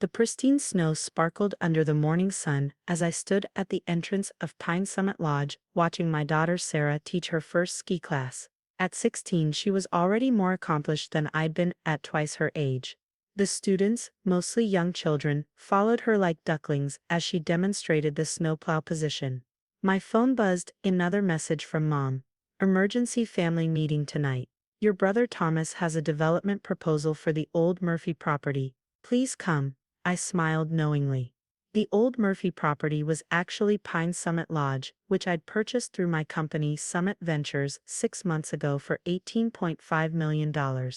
The pristine snow sparkled under the morning sun as I stood at the entrance of Pine Summit Lodge, watching my daughter Sarah teach her first ski class. At 16, she was already more accomplished than I'd been at twice her age. The students, mostly young children, followed her like ducklings as she demonstrated the snowplow position. My phone buzzed, another message from Mom. Emergency family meeting tonight. Your brother Thomas has a development proposal for the old Murphy property. Please come. I smiled knowingly. The old Murphy property was actually Pine Summit Lodge, which I'd purchased through my company Summit Ventures 6 months ago for $18.5 million.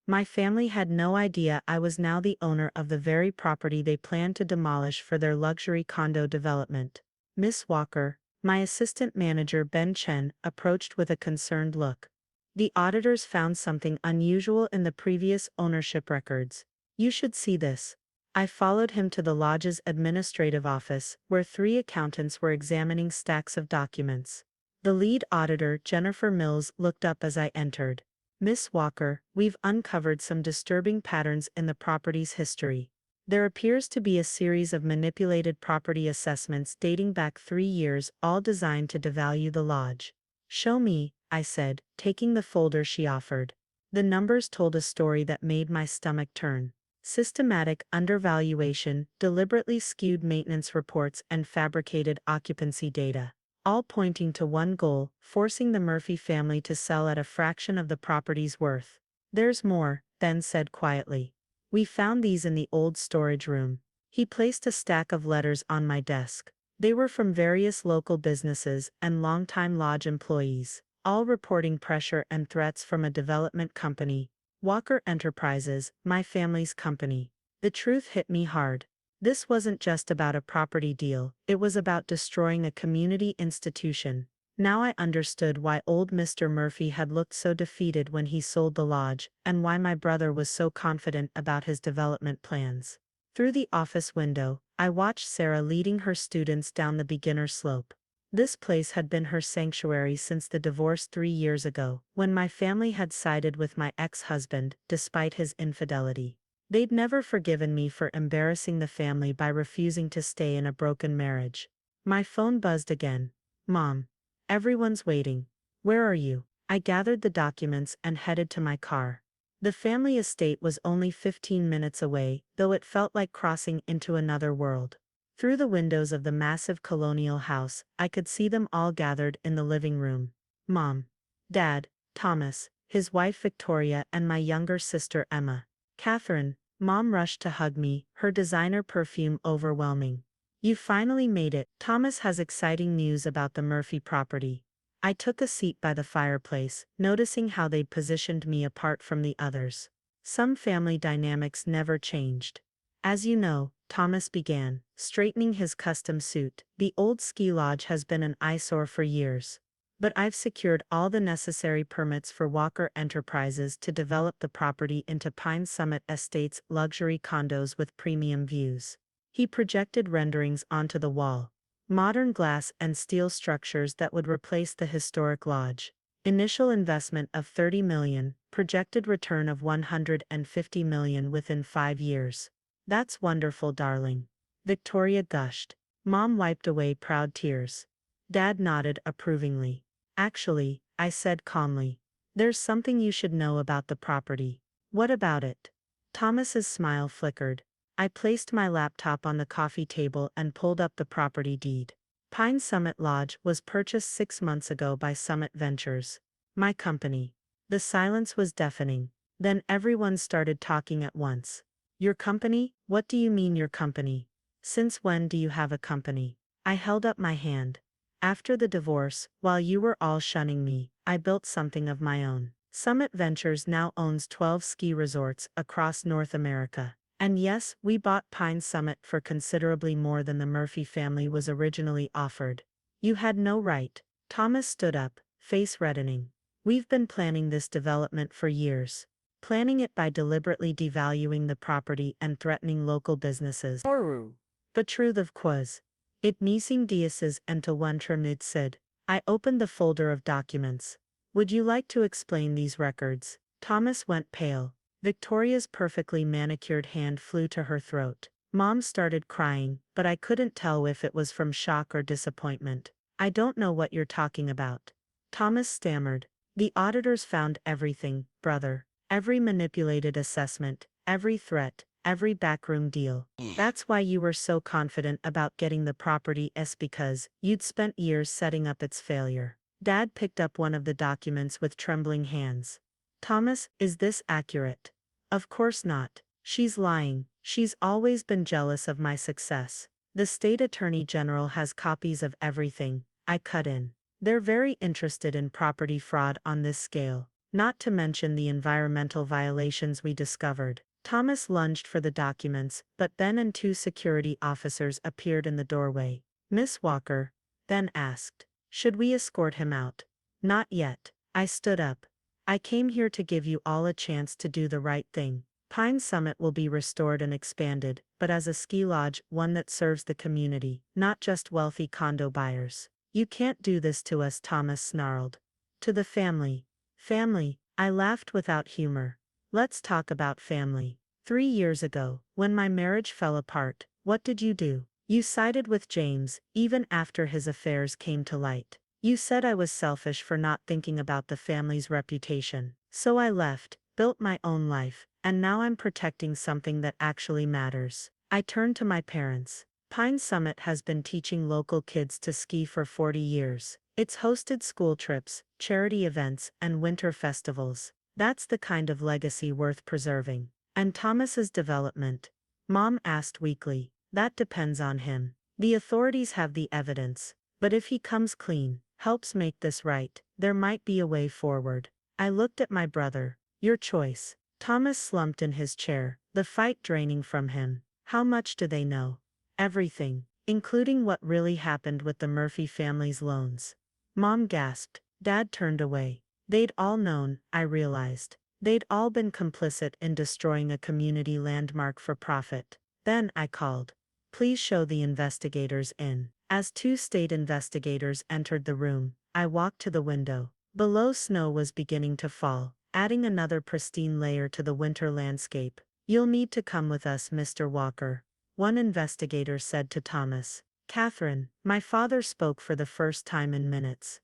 My family had no idea I was now the owner of the very property they planned to demolish for their luxury condo development. Miss Walker, my assistant manager Ben Chen, approached with a concerned look. The auditors found something unusual in the previous ownership records. You should see this. I followed him to the lodge's administrative office, where 3 accountants were examining stacks of documents. The lead auditor, Jennifer Mills, looked up as I entered. Miss Walker, we've uncovered some disturbing patterns in the property's history. There appears to be a series of manipulated property assessments dating back 3 years, all designed to devalue the lodge. Show me, I said, taking the folder she offered. The numbers told a story that made my stomach turn. Systematic undervaluation, deliberately skewed maintenance reports, and fabricated occupancy data, all pointing to one goal: forcing the Murphy family to sell at a fraction of the property's worth. There's more, Ben said quietly. We found these in the old storage room. He placed a stack of letters on my desk. They were from various local businesses and longtime lodge employees, all reporting pressure and threats from a development company, Walker Enterprises, my family's company. The truth hit me hard. This wasn't just about a property deal, it was about destroying a community institution. Now I understood why old Mr. Murphy had looked so defeated when he sold the lodge, and why my brother was so confident about his development plans. Through the office window, I watched Sarah leading her students down the beginner slope. This place had been her sanctuary since the divorce 3 years ago, when my family had sided with my ex-husband, despite his infidelity. They'd never forgiven me for embarrassing the family by refusing to stay in a broken marriage. My phone buzzed again. Mom. Everyone's waiting. Where are you? I gathered the documents and headed to my car. The family estate was only 15 minutes away, though it felt like crossing into another world. Through the windows of the massive colonial house, I could see them all gathered in the living room. Mom, Dad, Thomas, his wife Victoria, and my younger sister Emma. Catherine. Mom rushed to hug me, her designer perfume overwhelming. You finally made it. Thomas has exciting news about the Murphy property. I took a seat by the fireplace, noticing how they'd positioned me apart from the others. Some family dynamics never changed. As you know, Thomas began, straightening his custom suit. The old ski lodge has been an eyesore for years. But I've secured all the necessary permits for Walker Enterprises to develop the property into Pine Summit Estates luxury condos with premium views. He projected renderings onto the wall. Modern glass and steel structures that would replace the historic lodge. Initial investment of $30 million, projected return of $150 million within 5 years. That's wonderful, darling. Victoria gushed. Mom wiped away proud tears. Dad nodded approvingly. Actually, I said calmly, there's something you should know about the property. What about it? Thomas's smile flickered. I placed my laptop on the coffee table and pulled up the property deed. Pine Summit Lodge was purchased 6 months ago by Summit Ventures, my company. The silence was deafening. Then everyone started talking at once. Your company? What do you mean your company? Since when do you have a company? I held up my hand. After the divorce, while you were all shunning me, I built something of my own. Summit Ventures now owns 12 ski resorts across North America. And yes, we bought Pine Summit for considerably more than the Murphy family was originally offered. You had no right. Thomas stood up, face reddening. We've been planning this development for years. Planning it by deliberately devaluing the property and threatening local businesses. Oru. But truth of quas. It missing diases until one trimid said. I opened the folder of documents. Would you like to explain these records? Thomas went pale. Victoria's perfectly manicured hand flew to her throat. Mom started crying, but I couldn't tell if it was from shock or disappointment. I don't know what you're talking about. Thomas stammered. The auditors found everything, brother. Every manipulated assessment, every threat, every backroom deal. That's why you were so confident about getting the property because you'd spent years setting up its failure. Dad picked up one of the documents with trembling hands. Thomas, is this accurate? Of course not. She's lying. She's always been jealous of my success. The state attorney general has copies of everything. I cut in. They're very interested in property fraud on this scale, not to mention the environmental violations we discovered. Thomas lunged for the documents, but Ben and two security officers appeared in the doorway. Miss Walker then asked, should we escort him out? Not yet. I stood up. I came here to give you all a chance to do the right thing. Pine Summit will be restored and expanded, but as a ski lodge, one that serves the community, not just wealthy condo buyers. You can't do this to us, Thomas snarled. To the family. Family, I laughed without humor. Let's talk about family. 3 years ago, when my marriage fell apart, what did you do? You sided with James, even after his affairs came to light. You said I was selfish for not thinking about the family's reputation. So I left, built my own life, and now I'm protecting something that actually matters. I turned to my parents. Pine Summit has been teaching local kids to ski for 40 years. It's hosted school trips, charity events, and winter festivals. That's the kind of legacy worth preserving. And Thomas's development? Mom asked weakly. That depends on him. The authorities have the evidence. But if he comes clean, helps make this right, there might be a way forward. I looked at my brother. Your choice. Thomas slumped in his chair, the fight draining from him. How much do they know? Everything, including what really happened with the Murphy family's loans. Mom gasped. Dad turned away. They'd all known, I realized. They'd all been complicit in destroying a community landmark for profit. Then I called. Please show the investigators in. As 2 state investigators entered the room, I walked to the window. Below, snow was beginning to fall, adding another pristine layer to the winter landscape. You'll need to come with us, Mr. Walker, one investigator said to Thomas. Catherine, my father spoke for the first time in minutes.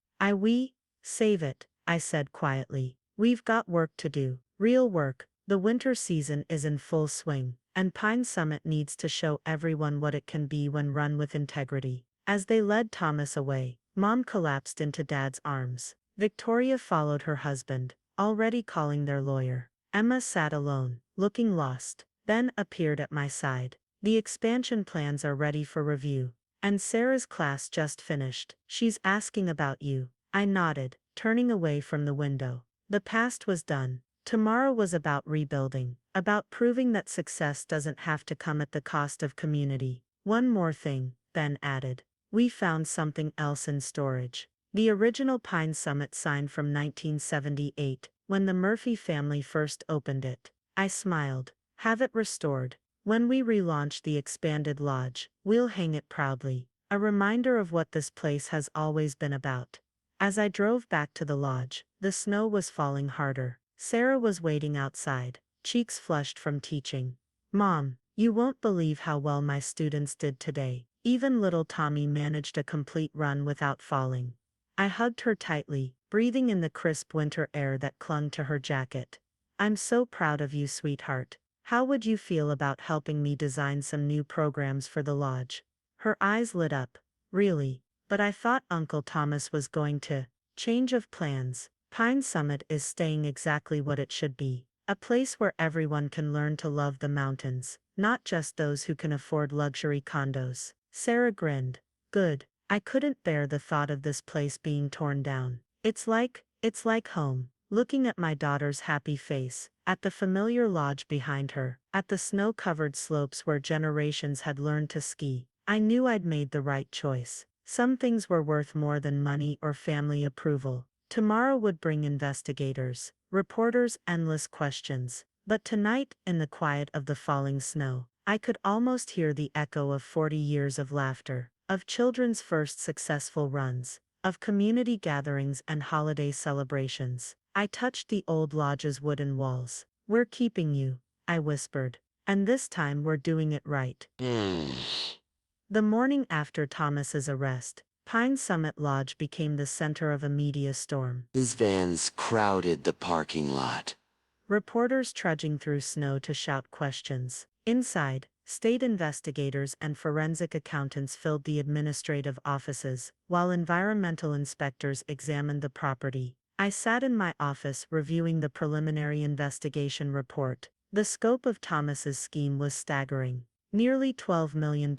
Save it, I said quietly. We've got work to do. Real work. The winter season is in full swing, and Pine Summit needs to show everyone what it can be when run with integrity. As they led Thomas away, Mom collapsed into Dad's arms. Victoria followed her husband, already calling their lawyer. Emma sat alone, looking lost. Ben appeared at my side. The expansion plans are ready for review. And Sarah's class just finished. She's asking about you. I nodded, turning away from the window. The past was done. Tomorrow was about rebuilding, about proving that success doesn't have to come at the cost of community. One more thing, Ben added. We found something else in storage. The original Pine Summit sign from 1978, when the Murphy family first opened it. I smiled. Have it restored. When we relaunch the expanded lodge, we'll hang it proudly, a reminder of what this place has always been about. As I drove back to the lodge, the snow was falling harder. Sarah was waiting outside, cheeks flushed from teaching. Mom, you won't believe how well my students did today. Even little Tommy managed a complete run without falling. I hugged her tightly, breathing in the crisp winter air that clung to her jacket. I'm so proud of you, sweetheart. How would you feel about helping me design some new programs for the lodge? Her eyes lit up. Really? But I thought Uncle Thomas was going to. Change of plans. Pine Summit is staying exactly what it should be. A place where everyone can learn to love the mountains, not just those who can afford luxury condos. Sarah grinned. Good. I couldn't bear the thought of this place being torn down. It's like home. Looking at my daughter's happy face, at the familiar lodge behind her, at the snow-covered slopes where generations had learned to ski, I knew I'd made the right choice. Some things were worth more than money or family approval. Tomorrow would bring investigators, reporters, endless questions. But tonight, in the quiet of the falling snow, I could almost hear the echo of 40 years of laughter, of children's first successful runs, of community gatherings and holiday celebrations. I touched the old lodge's wooden walls. We're keeping you, I whispered. And this time we're doing it right. The morning after Thomas's arrest, Pine Summit Lodge became the center of a media storm. His vans crowded the parking lot. Reporters trudging through snow to shout questions. Inside, state investigators and forensic accountants filled the administrative offices, while environmental inspectors examined the property. I sat in my office reviewing the preliminary investigation report. The scope of Thomas's scheme was staggering. Nearly $12 million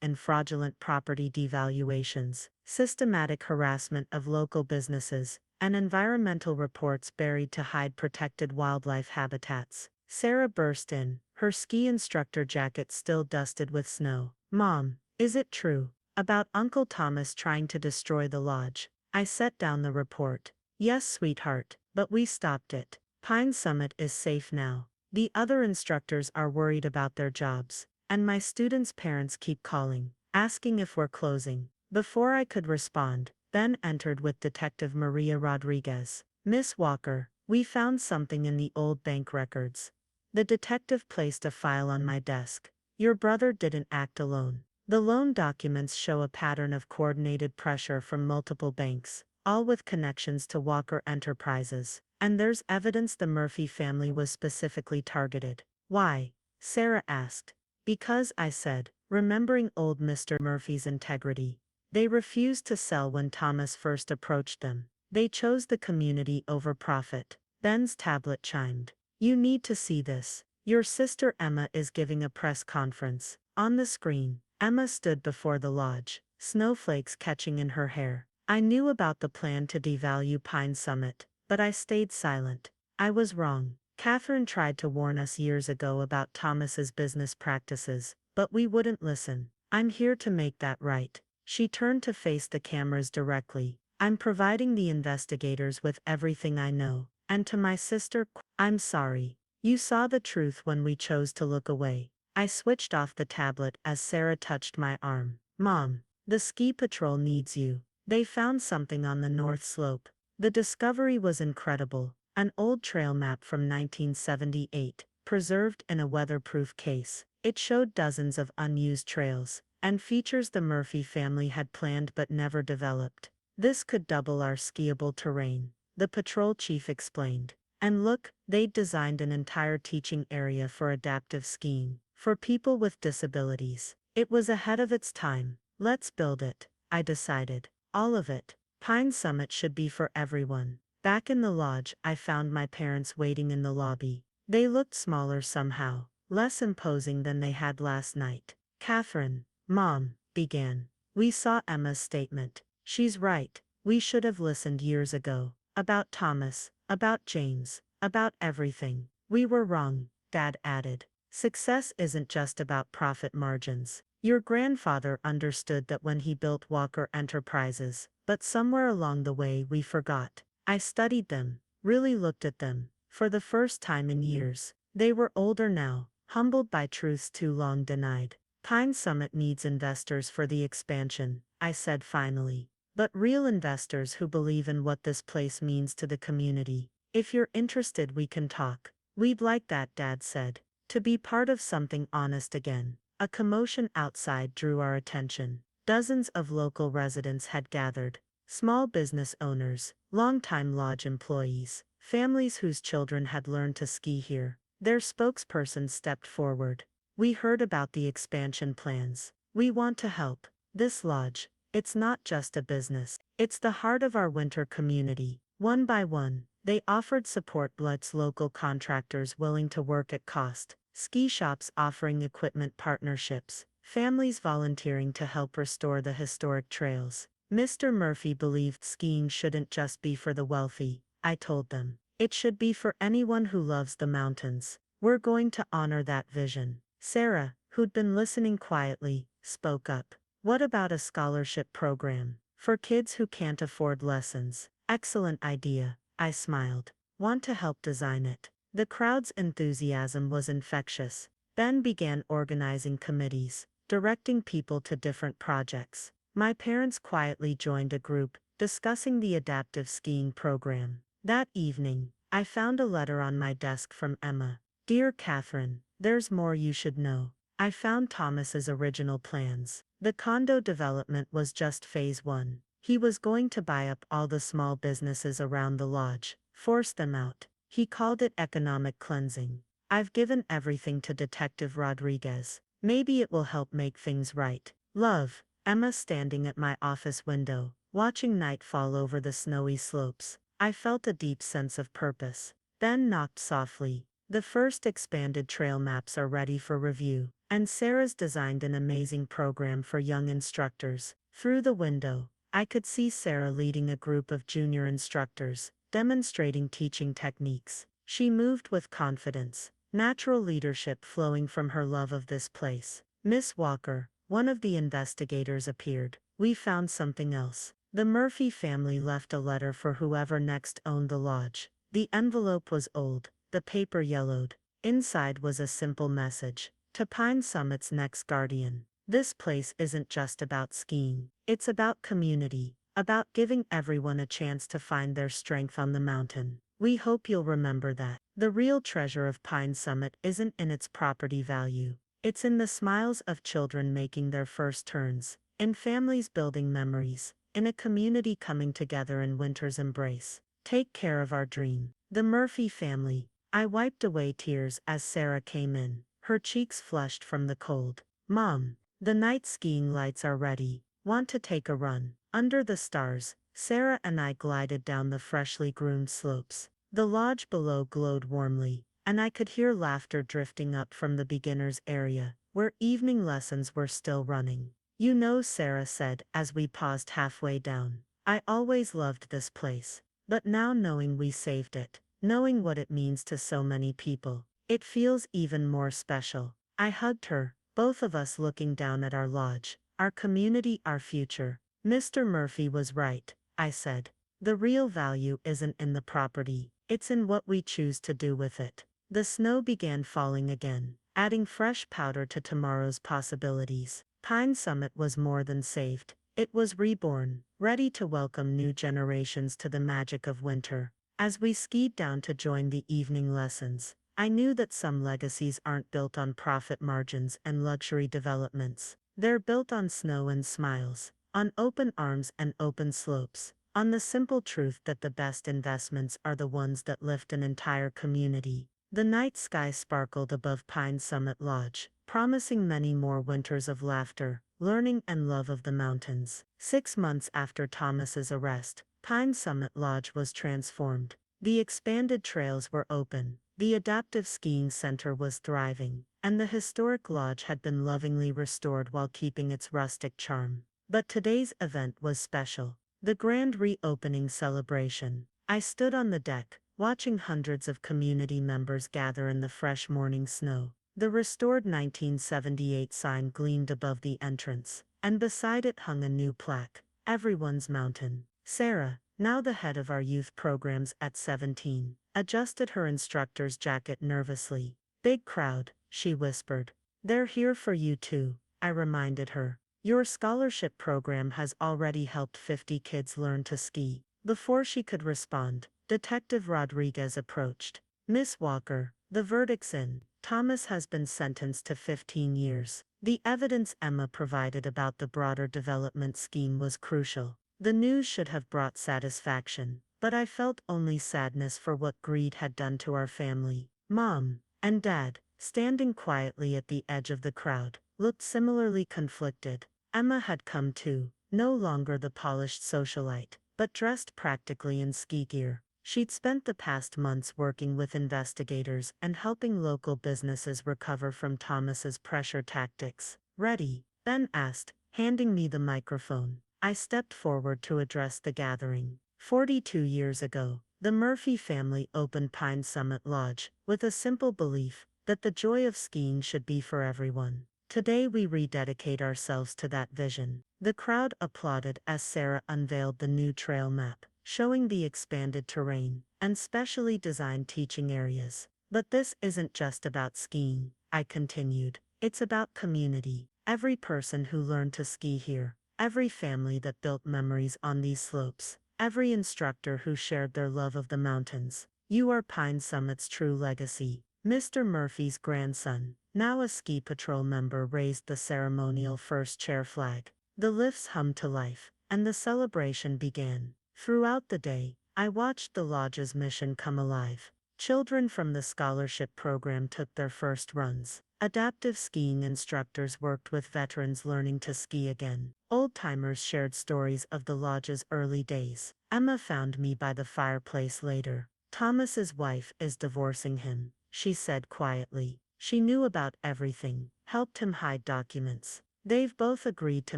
in fraudulent property devaluations, systematic harassment of local businesses, and environmental reports buried to hide protected wildlife habitats. Sarah burst in, her ski instructor jacket still dusted with snow. "Mom, is it true about Uncle Thomas trying to destroy the lodge?" I set down the report. "Yes, sweetheart, but we stopped it. Pine Summit is safe now. The other instructors are worried about their jobs. And my students' parents keep calling, asking if we're closing." Before I could respond, Ben entered with Detective Maria Rodriguez. "Miss Walker, we found something in the old bank records." The detective placed a file on my desk. "Your brother didn't act alone. The loan documents show a pattern of coordinated pressure from multiple banks, all with connections to Walker Enterprises. And there's evidence the Murphy family was specifically targeted." "Why?" Sarah asked. "Because," I said, remembering old Mr. Murphy's integrity. "They refused to sell when Thomas first approached them. They chose the community over profit." Ben's tablet chimed. "You need to see this. Your sister Emma is giving a press conference." On the screen, Emma stood before the lodge, snowflakes catching in her hair. I knew about the plan to devalue Pine Summit, but I stayed silent. I was wrong. Catherine tried to warn us years ago about Thomas's business practices, but we wouldn't listen. I'm here to make that right. She turned to face the cameras directly. "I'm providing the investigators with everything I know. And to my sister, I'm sorry. You saw the truth when we chose to look away." I switched off the tablet as Sarah touched my arm. "Mom, the ski patrol needs you. They found something on the north slope." The discovery was incredible. An old trail map from 1978, preserved in a weatherproof case. It showed dozens of unused trails, and features the Murphy family had planned but never developed. "This could double our skiable terrain," the patrol chief explained. "And look, they'd designed an entire teaching area for adaptive skiing, for people with disabilities. It was ahead of its time. Let's build it," I decided. All of it. Pine Summit should be for everyone. Back in the lodge, I found my parents waiting in the lobby. They looked smaller somehow, less imposing than they had last night. "Catherine," Mom began. "We saw Emma's statement. She's right. We should have listened years ago. About Thomas, about James, about everything. We were wrong," Dad added. "Success isn't just about profit margins. Your grandfather understood that when he built Walker Enterprises, but somewhere along the way we forgot." I studied them, really looked at them, for the first time in years. They were older now, humbled by truths too long denied. "Pine Summit needs investors for the expansion," I said finally. "But real investors who believe in what this place means to the community. If you're interested, we can talk." "We'd like that," Dad said. "To be part of something honest again." A commotion outside drew our attention. Dozens of local residents had gathered. Small business owners, longtime lodge employees, families whose children had learned to ski here. Their spokesperson stepped forward. "We heard about the expansion plans. We want to help. This lodge, it's not just a business. It's the heart of our winter community." One by one, they offered support. Bloods local contractors willing to work at cost, ski shops offering equipment partnerships, families volunteering to help restore the historic trails. Mr. Murphy believed skiing shouldn't just be for the wealthy, I told them. It should be for anyone who loves the mountains. "We're going to honor that vision." Sarah, who'd been listening quietly, spoke up. "What about a scholarship program for kids who can't afford lessons?" "Excellent idea," I smiled. "Want to help design it?" The crowd's enthusiasm was infectious. Ben began organizing committees, directing people to different projects. My parents quietly joined a group, discussing the adaptive skiing program. That evening, I found a letter on my desk from Emma. "Dear Catherine, there's more you should know. I found Thomas's original plans. The condo development was just phase one. He was going to buy up all the small businesses around the lodge, force them out. He called it economic cleansing. I've given everything to Detective Rodriguez. Maybe it will help make things right. Love, Emma standing at my office window, watching night fall over the snowy slopes. I felt a deep sense of purpose. Ben knocked softly. The first expanded trail maps are ready for review, and Sarah's designed an amazing program for young instructors. Through the window, I could see Sarah leading a group of junior instructors, demonstrating teaching techniques. She moved with confidence, natural leadership flowing from her love of this place. Miss Walker, one of the investigators, appeared. We found something else. The Murphy family left a letter for whoever next owned the lodge. The envelope was old, the paper yellowed. Inside was a simple message. To Pine Summit's next guardian. This place isn't just about skiing. It's about community, about giving everyone a chance to find their strength on the mountain. We hope you'll remember that. The real treasure of Pine Summit isn't in its property value. It's in the smiles of children making their first turns, in families building memories, in a community coming together in winter's embrace. Take care of our dream. The Murphy family. I wiped away tears as Sarah came in, her cheeks flushed from the cold. Mom, the night skiing lights are ready. Want to take a run? Under the stars, Sarah and I glided down the freshly groomed slopes. The lodge below glowed warmly, and I could hear laughter drifting up from the beginners area, where evening lessons were still running. You know, Sarah said as we paused halfway down, I always loved this place, but now knowing we saved it, knowing what it means to so many people, it feels even more special. I hugged her, both of us looking down at our lodge, our community, our future. Mr. Murphy was right, I said. The real value isn't in the property, it's in what we choose to do with it. The snow began falling again, adding fresh powder to tomorrow's possibilities. Pine Summit was more than saved. It was reborn, ready to welcome new generations to the magic of winter. As we skied down to join the evening lessons, I knew that some legacies aren't built on profit margins and luxury developments. They're built on snow and smiles, on open arms and open slopes, on the simple truth that the best investments are the ones that lift an entire community. The night sky sparkled above Pine Summit Lodge, promising many more winters of laughter, learning and love of the mountains. 6 months after Thomas's arrest, Pine Summit Lodge was transformed. The expanded trails were open, the adaptive skiing center was thriving, and the historic lodge had been lovingly restored while keeping its rustic charm. But today's event was special. The grand reopening celebration. I stood on the deck, watching hundreds of community members gather in the fresh morning snow. The restored 1978 sign gleamed above the entrance, and beside it hung a new plaque, Everyone's Mountain. Sarah, now the head of our youth programs at 17, adjusted her instructor's jacket nervously. Big crowd, she whispered. They're here for you too, I reminded her. Your scholarship program has already helped 50 kids learn to ski. Before she could respond, Detective Rodriguez approached. Miss Walker, the verdict's in. Thomas has been sentenced to 15 years. The evidence Emma provided about the broader development scheme was crucial. The news should have brought satisfaction, but I felt only sadness for what greed had done to our family. Mom and Dad, standing quietly at the edge of the crowd, looked similarly conflicted. Emma had come too, no longer the polished socialite, but dressed practically in ski gear. She'd spent the past months working with investigators and helping local businesses recover from Thomas's pressure tactics. Ready? Ben asked, handing me the microphone. I stepped forward to address the gathering. 42 years ago, the Murphy family opened Pine Summit Lodge, with a simple belief that the joy of skiing should be for everyone. Today we rededicate ourselves to that vision. The crowd applauded as Sarah unveiled the new trail map, showing the expanded terrain and specially designed teaching areas. But this isn't just about skiing, I continued. It's about community. Every person who learned to ski here, every family that built memories on these slopes, every instructor who shared their love of the mountains. You are Pine Summit's true legacy. Mr. Murphy's grandson, now a ski patrol member, raised the ceremonial first chair flag. The lifts hummed to life, and the celebration began. Throughout the day, I watched the lodge's mission come alive. Children from the scholarship program took their first runs. Adaptive skiing instructors worked with veterans learning to ski again. Old-timers shared stories of the lodge's early days. Emma found me by the fireplace later. Thomas's wife is divorcing him, she said quietly. She knew about everything, helped him hide documents. They've both agreed to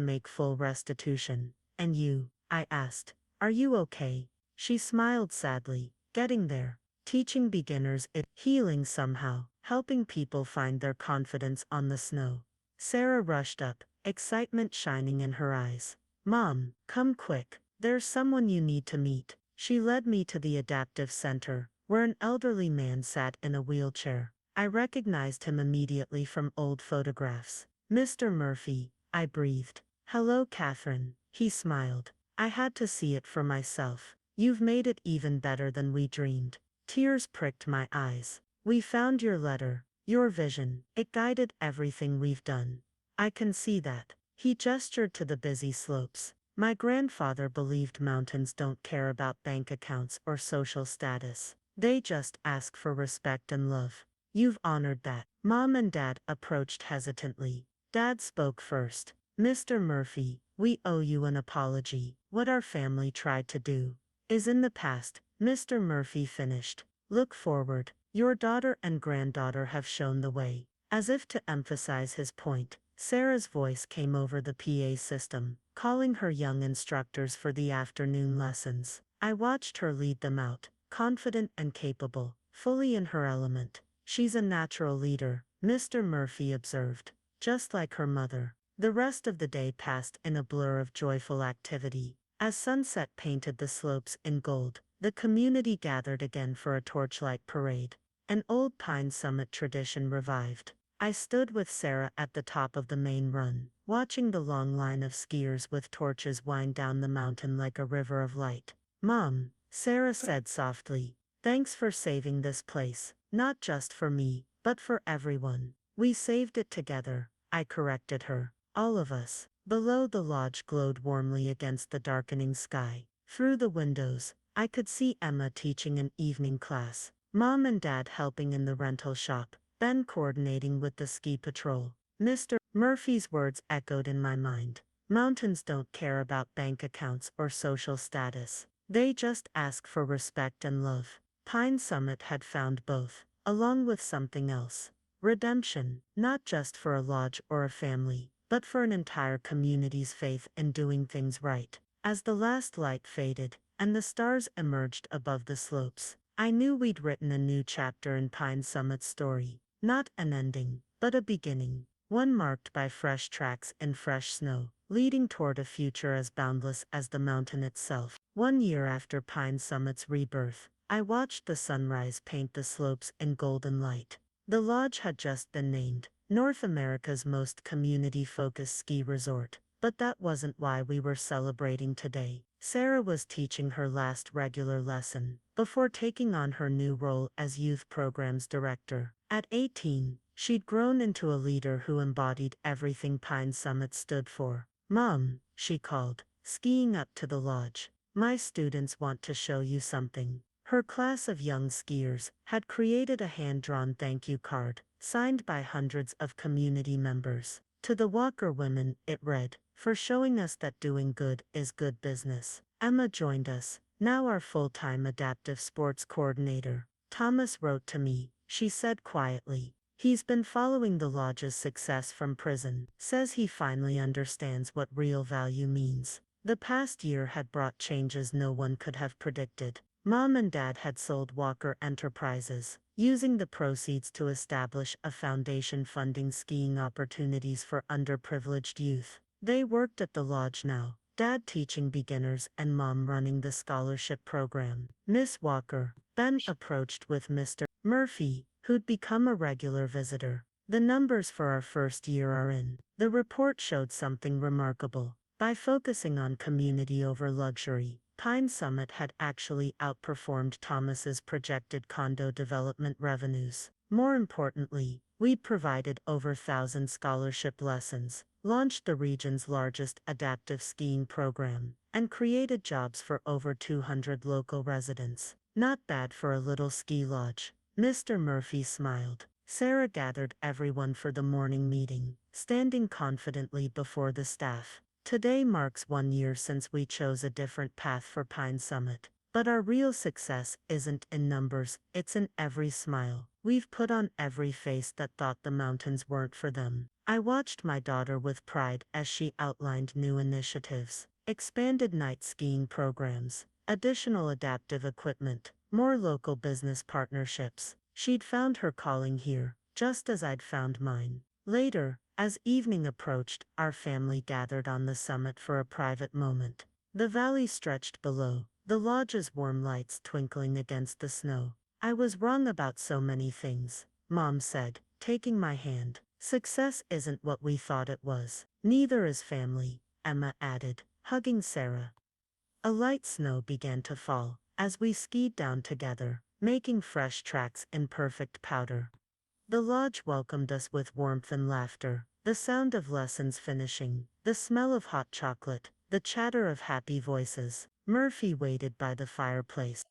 make full restitution. And you? I asked. Are you okay? She smiled sadly. Getting there. Teaching beginners it, healing somehow, helping people find their confidence on the snow. Sarah rushed up, excitement shining in her eyes. Mom, come quick. There's someone you need to meet. She led me to the adaptive center, where an elderly man sat in a wheelchair. I recognized him immediately from old photographs. Mr. Murphy, I breathed. Hello, Catherine, he smiled. I had to see it for myself. You've made it even better than we dreamed. Tears pricked my eyes. We found your letter, your vision. It guided everything we've done. I can see that. He gestured to the busy slopes. My grandfather believed mountains don't care about bank accounts or social status. They just ask for respect and love. You've honored that. Mom and Dad approached hesitantly. Dad spoke first. Mr. Murphy, we owe you an apology. What our family tried to do is in the past, Mr. Murphy finished. Look forward. Your daughter and granddaughter have shown the way. As if to emphasize his point, Sarah's voice came over the PA system, calling her young instructors for the afternoon lessons. I watched her lead them out, confident and capable, fully in her element. She's a natural leader, Mr. Murphy observed, just like her mother. The rest of the day passed in a blur of joyful activity. As sunset painted the slopes in gold, the community gathered again for a torchlight parade. An old Pine Summit tradition revived. I stood with Sarah at the top of the main run, watching the long line of skiers with torches wind down the mountain like a river of light. Mom, Sarah said softly, thanks for saving this place, not just for me, but for everyone. We saved it together, I corrected her. All of us. Below, the lodge glowed warmly against the darkening sky. Through the windows, I could see Emma teaching an evening class, Mom and Dad helping in the rental shop, Ben coordinating with the ski patrol. Mr. Murphy's words echoed in my mind. Mountains don't care about bank accounts or social status. They just ask for respect and love. Pine Summit had found both, along with something else. Redemption, not just for a lodge or a family, but for an entire community's faith in doing things right. As the last light faded, and the stars emerged above the slopes, I knew we'd written a new chapter in Pine Summit's story. Not an ending, but a beginning. One marked by fresh tracks and fresh snow, leading toward a future as boundless as the mountain itself. 1 year after Pine Summit's rebirth, I watched the sunrise paint the slopes in golden light. The lodge had just been named North America's most community-focused ski resort, but that wasn't why we were celebrating today. Sarah was teaching her last regular lesson, before taking on her new role as youth programs director. At 18, she'd grown into a leader who embodied everything Pine Summit stood for. Mom, she called, skiing up to the lodge. My students want to show you something. Her class of young skiers had created a hand-drawn thank you card, signed by hundreds of community members. To the Walker women, it read, for showing us that doing good is good business. Emma joined us, now our full-time adaptive sports coordinator. Thomas wrote to me, she said quietly. He's been following the lodge's success from prison, says he finally understands what real value means. The past year had brought changes no one could have predicted. Mom and Dad had sold Walker Enterprises, using the proceeds to establish a foundation funding skiing opportunities for underprivileged youth. They worked at the lodge now, Dad teaching beginners and Mom running the scholarship program. Miss Walker, Ben approached with Mr. Murphy, who'd become a regular visitor. The numbers for our first year are in. The report showed something remarkable. By focusing on community over luxury, Pine Summit had actually outperformed Thomas's projected condo development revenues. More importantly, we provided over 1,000 scholarship lessons, launched the region's largest adaptive skiing program, and created jobs for over 200 local residents. Not bad for a little ski lodge. Mr. Murphy smiled. Sarah gathered everyone for the morning meeting, standing confidently before the staff. Today marks 1 year since we chose a different path for Pine Summit. But our real success isn't in numbers, it's in every smile we've put on every face that thought the mountains weren't for them. I watched my daughter with pride as she outlined new initiatives, expanded night skiing programs, additional adaptive equipment, more local business partnerships. She'd found her calling here, just as I'd found mine. Later, as evening approached, our family gathered on the summit for a private moment. The valley stretched below, the lodge's warm lights twinkling against the snow. I was wrong about so many things, Mom said, taking my hand. Success isn't what we thought it was. Neither is family, Emma added, hugging Sarah. A light snow began to fall as we skied down together, making fresh tracks in perfect powder. The lodge welcomed us with warmth and laughter, the sound of lessons finishing, the smell of hot chocolate, the chatter of happy voices. Murphy waited by the fireplace.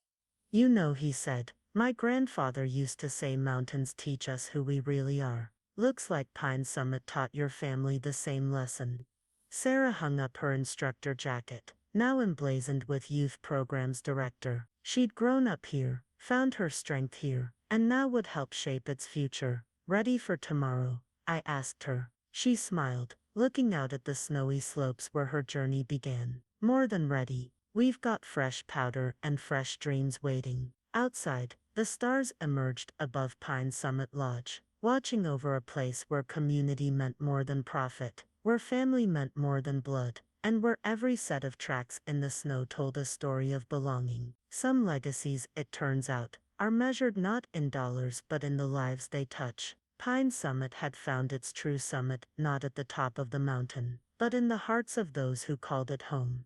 You know, he said, my grandfather used to say mountains teach us who we really are. Looks like Pine Summit taught your family the same lesson. Sarah hung up her instructor jacket, now emblazoned with youth programs director. She'd grown up here, found her strength here, and now would help shape its future. Ready for tomorrow? I asked her. She smiled, looking out at the snowy slopes where her journey began. More than ready. We've got fresh powder and fresh dreams waiting. Outside, the stars emerged above Pine Summit Lodge, watching over a place where community meant more than profit, where family meant more than blood, and where every set of tracks in the snow told a story of belonging. Some legacies, it turns out, are measured not in dollars but in the lives they touch. Pine Summit had found its true summit not at the top of the mountain, but in the hearts of those who called it home.